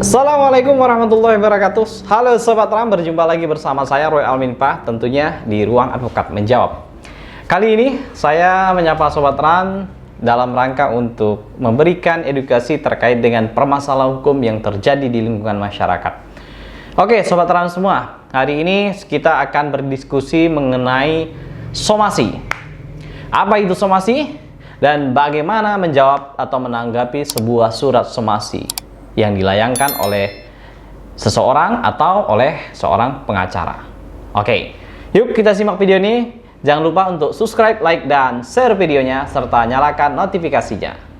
Assalamualaikum warahmatullahi wabarakatuh. Halo Sobat Ram, berjumpa lagi bersama saya Roy Alminpah, tentunya di Ruang Advokat Menjawab. Kali ini saya menyapa Sobat Ram dalam rangka untuk memberikan edukasi terkait dengan permasalahan hukum yang terjadi di lingkungan masyarakat. Oke Sobat Ram semua, hari ini kita akan berdiskusi mengenai somasi. Apa itu somasi? Dan bagaimana menjawab atau menanggapi sebuah surat somasi yang dilayangkan oleh seseorang atau oleh seorang pengacara. Oke, yuk kita simak video ini. Jangan lupa untuk subscribe, like, dan share videonya, serta nyalakan notifikasinya.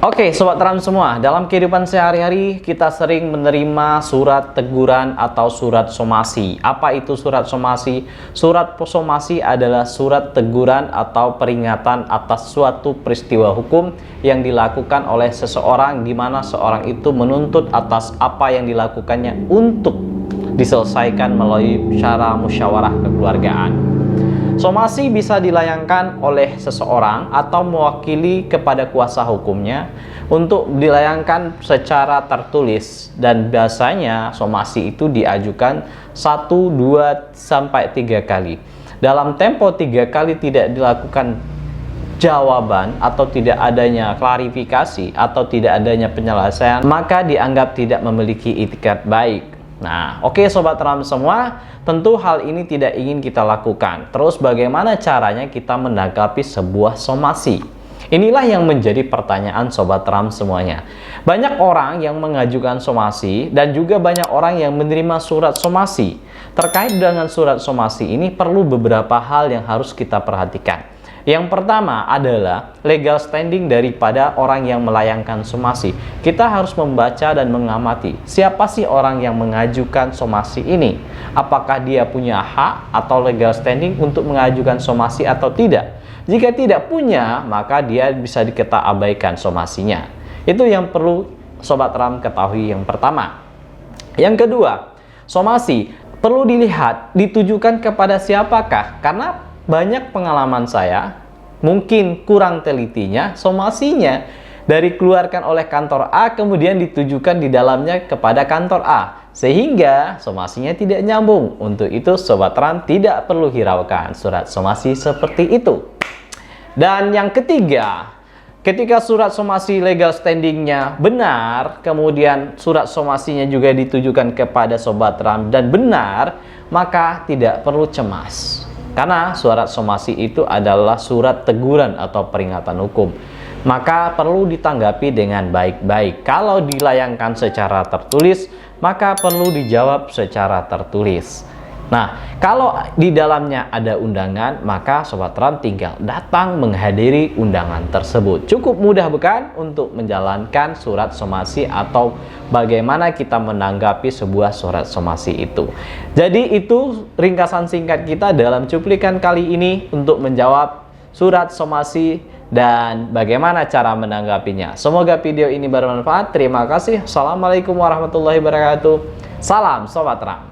Oke Sobat Ram semua, dalam kehidupan sehari-hari kita sering menerima surat teguran atau surat somasi. Apa itu surat somasi? Surat somasi adalah surat teguran atau peringatan atas suatu peristiwa hukum yang dilakukan oleh seseorang, di mana seorang itu menuntut atas apa yang dilakukannya untuk diselesaikan melalui cara musyawarah kekeluargaan. Somasi bisa dilayangkan oleh seseorang atau mewakili kepada kuasa hukumnya untuk dilayangkan secara tertulis, dan biasanya somasi itu diajukan 1, 2, sampai 3 kali. Dalam tempo 3 kali tidak dilakukan jawaban atau tidak adanya klarifikasi atau tidak adanya penyelesaian, maka dianggap tidak memiliki itikat baik. Nah, oke Sobat Ram semua, tentu hal ini tidak ingin kita lakukan. Terus bagaimana caranya kita menanggapi sebuah somasi? Inilah yang menjadi pertanyaan Sobat Ram semuanya. Banyak orang yang mengajukan somasi dan juga banyak orang yang menerima surat somasi. Terkait dengan surat somasi ini perlu beberapa hal yang harus kita perhatikan. Yang pertama adalah legal standing daripada orang yang melayangkan somasi. Kita harus membaca dan mengamati siapa sih orang yang mengajukan somasi ini. Apakah dia punya hak atau legal standing untuk mengajukan somasi atau tidak. Jika tidak punya, maka dia bisa kita abaikan somasinya. Itu yang perlu Sobat Ram ketahui yang pertama. Yang kedua, somasi perlu dilihat ditujukan kepada siapakah, karena banyak pengalaman saya, mungkin kurang telitinya, somasinya dikeluarkan oleh kantor A kemudian ditujukan di dalamnya kepada kantor A, sehingga somasinya tidak nyambung. Untuk itu Sobat Ram tidak perlu hiraukan surat somasi seperti itu. Dan yang ketiga, ketika surat somasi legal standingnya benar, kemudian surat somasinya juga ditujukan kepada Sobat Ram dan benar, maka tidak perlu cemas. Karena surat somasi itu adalah surat teguran atau peringatan hukum. Maka perlu ditanggapi dengan baik-baik. Kalau dilayangkan secara tertulis, maka perlu dijawab secara tertulis. Nah, kalau di dalamnya ada undangan, maka Sobat Ram tinggal datang menghadiri undangan tersebut. Cukup mudah bukan untuk menjalankan surat somasi atau bagaimana kita menanggapi sebuah surat somasi itu. Jadi itu ringkasan singkat kita dalam cuplikan kali ini untuk menjawab surat somasi dan bagaimana cara menanggapinya. Semoga video ini bermanfaat. Terima kasih. Assalamualaikum warahmatullahi wabarakatuh. Salam Sobat Ram.